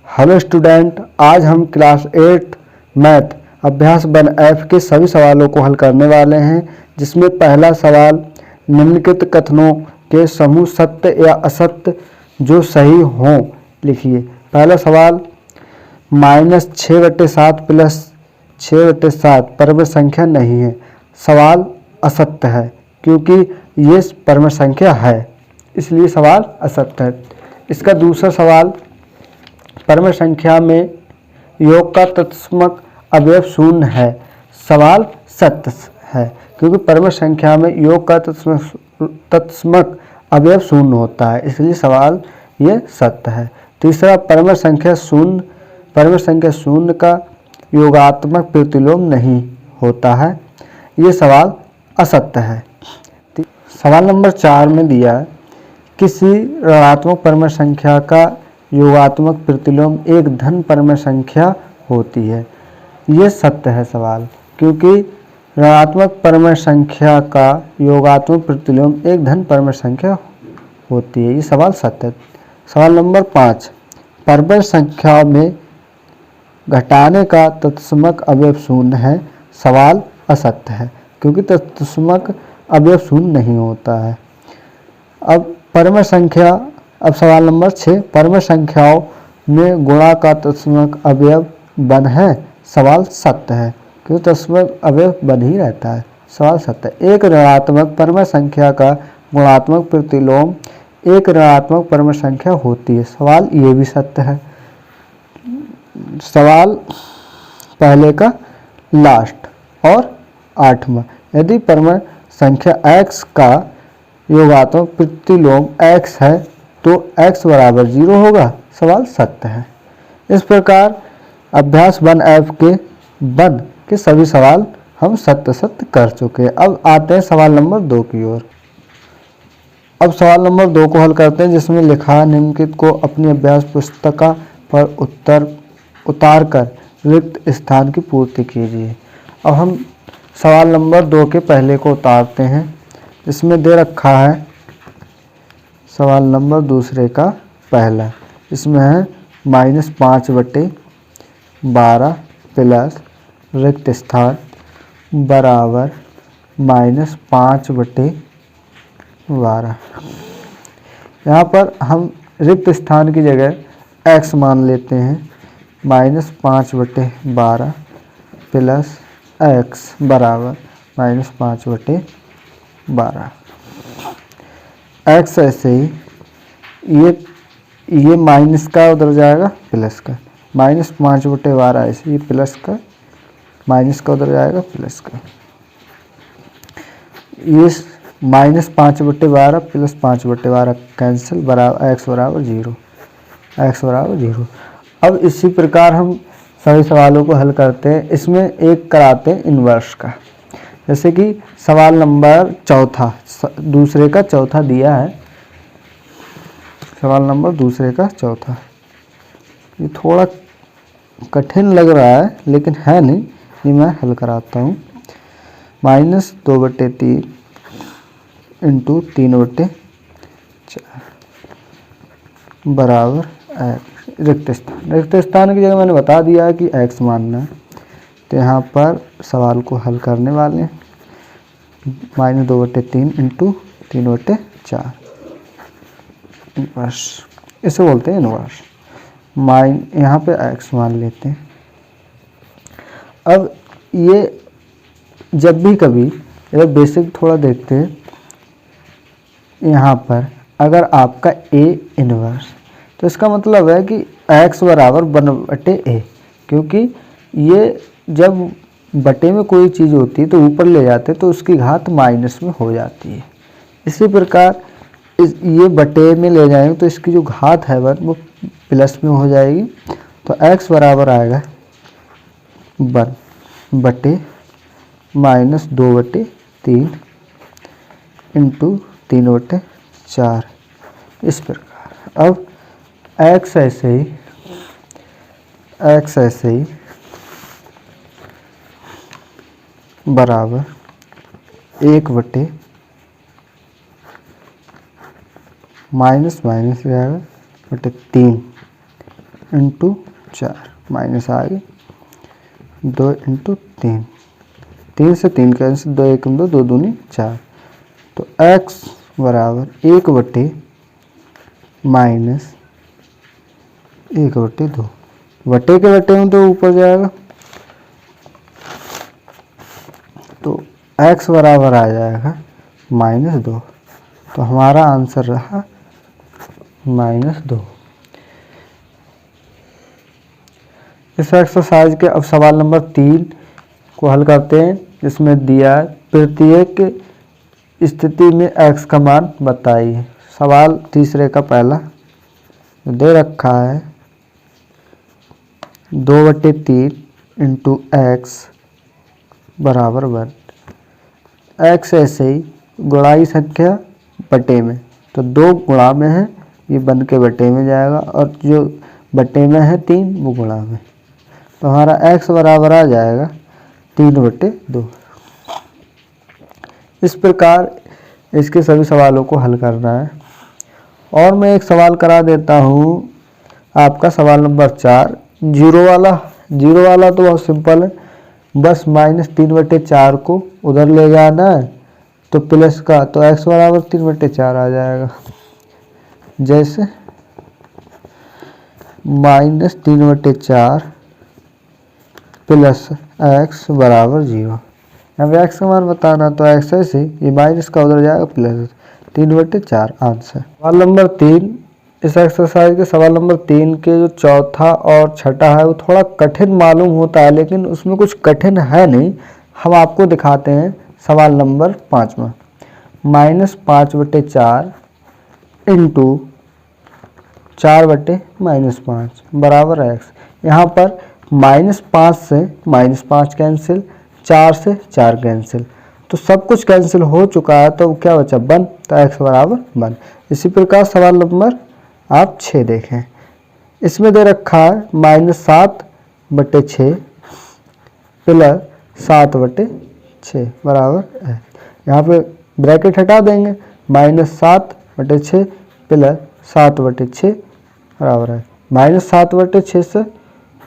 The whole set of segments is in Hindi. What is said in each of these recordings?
हेलो स्टूडेंट, आज हम क्लास 8 मैथ अभ्यास 1F के सभी सवालों को हल करने वाले हैं, जिसमें पहला सवाल निम्नलिखित कथनों के समूह सत्य या असत्य जो सही हों लिखिए। पहला सवाल, -6/7 प्लस 6/7 परम संख्या नहीं है। सवाल असत्य है क्योंकि ये परम संख्या है, इसलिए सवाल असत्य है। इसका दूसरा सवाल, परम संख्या में योग का तत्समक अवयव शून्य है। सवाल सत्य है क्योंकि परम संख्या में योग का तत्समक अवयव शून्य होता है, इसलिए सवाल ये सत्य है। तीसरा, परम संख्या शून्य का योगात्मक प्रतिलोम नहीं होता है, ये सवाल असत्य है। सवाल नंबर 4 में दिया है, किसी ऋणात्मक परम संख्या का योगात्मक प्रतिलोम एक धन परम संख्या होती है। ये सत्य है सवाल, क्योंकि ऋणात्मक परम संख्या का योगात्मक प्रतिलोम एक धन परम संख्या होती है। ये सवाल सत्य है। सवाल नंबर 5, परम संख्या में घटाने का तत्समक अवयव शून्य है। सवाल असत्य है क्योंकि तत्समक अवयव शून्य नहीं होता है। अब सवाल नंबर 6, परम संख्याओं में गुणा का तत्समक अवयव बन है। सवाल सत्य है क्योंकि तत्समक अवयव बन ही रहता है। सवाल सत्य है। एक ऋणात्मक परम संख्या का गुणात्मक प्रतिलोम एक ऋणात्मक परम संख्या होती है। सवाल ये भी सत्य है। सवाल पहले का लास्ट और 8वां, यदि परम संख्या x का योगात्मक प्रतिलोम x है तो x बराबर 0 होगा। सवाल सत्य है। इस प्रकार अभ्यास 1F के सभी सवाल हम सत्य सत्य कर चुके हैं। अब आते हैं सवाल नंबर 2 की ओर। अब सवाल नंबर 2 को हल करते हैं, जिसमें लिखा निम्नलिखित को अपनी अभ्यास पुस्तिका पर उत्तर उतार कर रिक्त स्थान की पूर्ति कीजिए। अब हम सवाल नंबर 2 के पहले को उतारते हैं, जिसमें दे रखा है सवाल नंबर दूसरे का पहला। इसमें है -5/12 प्लस रिक्त स्थान बराबर -5/12। यहाँ पर हम रिक्त स्थान की जगह x मान लेते हैं। -5/12 प्लस x बराबर -5/12। x ऐसे ही ये माइनस का उधर जाएगा प्लस का, -5/12 ऐसे ये प्लस का माइनस का उधर जाएगा प्लस का। ये -5/12 प्लस 5/12 कैंसिल बराबर x बराबर 0। अब इसी प्रकार हम सभी सवालों को हल करते हैं। इसमें एक कराते हैं इन्वर्स का, जैसे कि सवाल नंबर चौथा दूसरे का चौथा दिया है। सवाल नंबर दूसरे का चौथा, ये थोड़ा कठिन लग रहा है लेकिन है नहीं, ये मैं हल कराता हूँ। -2/3 इंटू 3/4 बराबर रिक्त स्थान की जगह मैंने बता दिया है कि x मानना है, तो यहाँ पर सवाल को हल करने वाले हैं। -2/3 इंटू 3/4 इन्वर्स, इसे बोलते हैं इन्वर्स। यहाँ पे x मान लेते हैं। अब ये जब भी कभी अगर बेसिक थोड़ा देखते हैं, यहाँ पर अगर आपका a इन्वर्स, तो इसका मतलब है कि x बराबर 1/a, क्योंकि ये जब बटे में कोई चीज़ होती है तो ऊपर ले जाते हैं तो उसकी घात माइनस में हो जाती है। इसी प्रकार ये बटे में ले जाएंगे तो इसकी जो घात है वो प्लस में हो जाएगी। तो x बराबर आएगा 1/2/3 इंटू 3/4 इस प्रकार। अब x ऐसे ही बराबर 1/, माइनस जाएगा 3 इंटू 4 माइनस आगे 2 इंटू 3, 3 से 3 कैंसिल, 2 एक 2, 2 दूनी 4। तो x बराबर 1/, माइनस 1/2, बटे के बटे में तो ऊपर जाएगा, तो x बराबर आ जाएगा -2। तो हमारा आंसर रहा -2। इस एक्सरसाइज के अब सवाल नंबर 3 को हल करते हैं, जिसमें दिया है प्रत्येक स्थिति में x का मान बताइए। सवाल तीसरे का पहला दे रखा है 2/3 इंटू x बराबर 1। x ऐसे ही गुणाई संख्या बटे में, तो 2 गुणा में है, ये बन के बटे में जाएगा, और जो बटे में है 3 वो गुणा में, तो हमारा x बराबर आ जाएगा 3/2। इस प्रकार इसके सभी सवालों को हल करना है। और मैं एक सवाल करा देता हूँ आपका, सवाल नंबर 4 जीरो वाला तो बहुत सिंपल है, बस -3/4 को उधर ले जाना है, तो प्लस का, तो x बराबर 3/4 आ जाएगा। जैसे -3/4 प्लस x बराबर 0। अब x का मान बताना, तो x ऐसे ये माइनस का उधर जाएगा, प्लस 3/4 आंसर। सवाल नंबर 3, इस एक्सरसाइज के सवाल नंबर 3 के जो चौथा और छठा है वो थोड़ा कठिन मालूम होता है, लेकिन उसमें कुछ कठिन है नहीं। हम आपको दिखाते हैं सवाल नंबर 5 में, -5/4 इंटू 4/-5 बराबर x। यहाँ पर -5 से -5 कैंसिल, 4 से 4 कैंसिल, तो सब कुछ कैंसिल हो चुका है, तो क्या बचा 1, तो x बराबर 1। इसी प्रकार सवाल नंबर आप 6 देखें, इसमें दे रखा है -7/6 प्लस 7/6 बराबर है। यहाँ पे ब्रैकेट हटा देंगे, -7/6 प्लस 7/6 बराबर है -7/6 से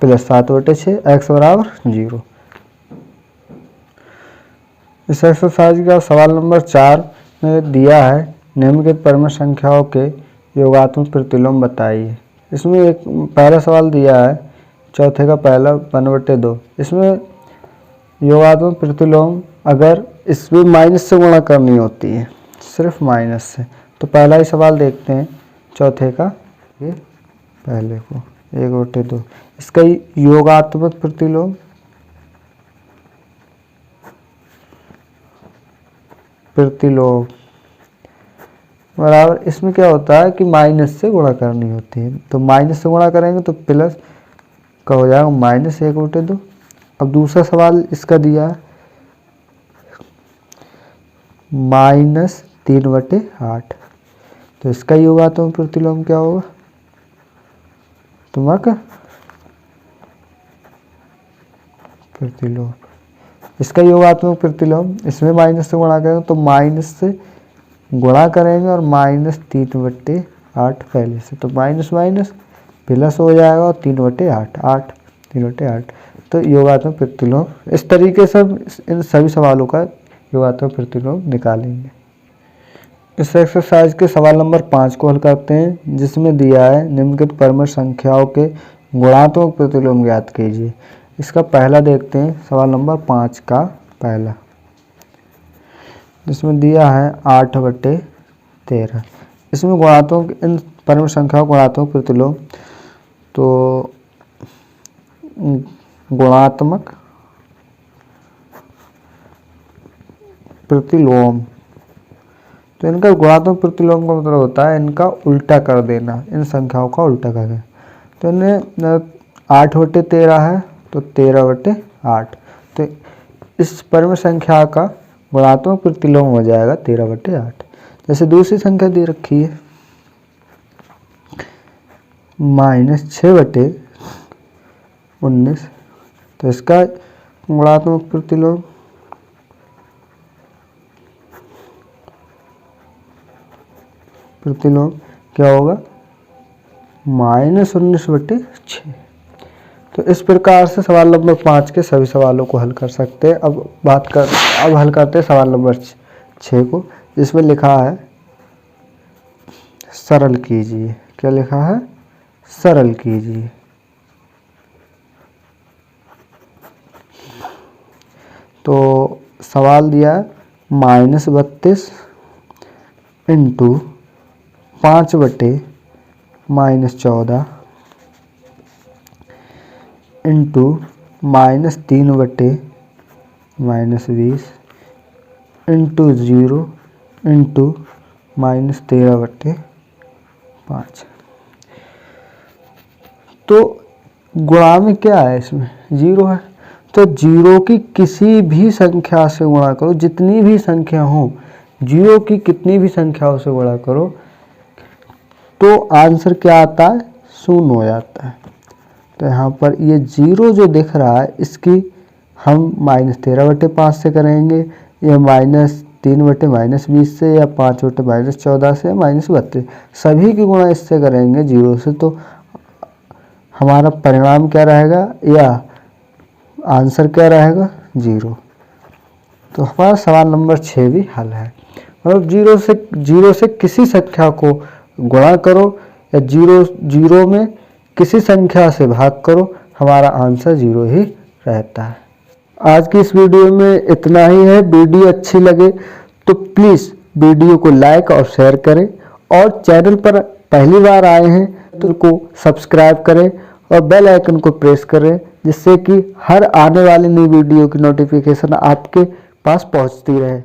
प्लस 7/6, x बराबर 0। इस एक्सरसाइज का सवाल नंबर 4 में दिया है निम्नलिखित परम संख्याओं के योगात्मक प्रतिलोम बताइए। इसमें एक पहला सवाल दिया है, चौथे का पहला 1/2। इसमें योगात्मक प्रतिलोम अगर इसमें माइनस से गुणा करनी होती है, सिर्फ माइनस से, तो पहला ही सवाल देखते हैं चौथे का, ये पहले को 1/2। इसका योगात्मक प्रतिलोम बराबर, इसमें क्या होता है कि माइनस से गुणा करनी होती है, तो माइनस से गुणा करेंगे तो प्लस का हो जाएगा -1/2। अब दूसरा सवाल इसका दिया है -3/8, तो इसका योगात्मक प्रतिलोम क्या होगा, तुम्हारा प्रतिलोम, इसका योगात्मक प्रतिलोम, इसमें माइनस से गुणा करेंगे तो माइनस से गुणा करेंगे और -3/8 पहले से, तो माइनस माइनस प्लस हो जाएगा और 3/8, 3/8। तो योगात्मक प्रतिलोम इस तरीके से इन सभी सवालों का योगात्मक प्रतिलोम निकालेंगे। इस एक्सरसाइज के सवाल नंबर 5 को हल करते हैं, जिसमें दिया है निम्नलिखित परम संख्याओं के गुणात्मक प्रतिलोम ज्ञात कीजिए। इसका पहला देखते हैं, सवाल नंबर 5 का पहला, जिसमें दिया है 8/13। इसमें गुणात्मक, इन परम संख्याओं गुणात्मक प्रतिलोम, तो गुणात्मक प्रतिलोम, तो इनका गुणात्मक प्रतिलोम का मतलब होता है इनका उल्टा कर देना, इन संख्याओं का उल्टा कर देना। तो इन्हें 8/13 है, तो 13/8, तो इस परम संख्या का गुणात्मक प्रतिलोम हो जाएगा 13/8। जैसे दूसरी संख्या दे रखी है -6/19, तो इसका गुणात्मक प्रतिलोम क्या होगा, -19/6। तो इस प्रकार से सवाल नंबर 5 के सभी सवालों को हल कर सकते हैं। अब हल करते हैं सवाल नंबर 6 को, जिसमें लिखा है सरल कीजिए। क्या लिखा है? सरल कीजिए। तो सवाल दिया है -32 इंटू 5/-14 इंटू -3/-20 इंटू 0 इंटू -13/5। तो गुणा में क्या है? इसमें 0 है, तो 0 की किसी भी संख्या से गुणा करो, जितनी भी संख्या हो, 0 की कितनी भी संख्याओं से गुणा करो तो आंसर क्या आता है? 0 हो जाता है। तो यहाँ पर ये 0 जो दिख रहा है इसकी हम -13/5 से करेंगे, या -3/-20 से, या 5/-14 से, या -32, सभी की गुणा इससे करेंगे 0 से। तो हमारा परिणाम क्या रहेगा, या आंसर क्या रहेगा? 0। तो हमारा सवाल नंबर 6 भी हल है। मतलब 0 से किसी संख्या को गुणा करो या 0 में किसी संख्या से भाग करो, हमारा आंसर 0 ही रहता है। आज की इस वीडियो में इतना ही है। वीडियो अच्छी लगे तो प्लीज़ वीडियो को लाइक और शेयर करें, और चैनल पर पहली बार आए हैं तो को सब्सक्राइब करें और बेल आइकन को प्रेस करें, जिससे कि हर आने वाली नई वीडियो की नोटिफिकेशन आपके पास पहुंचती रहे।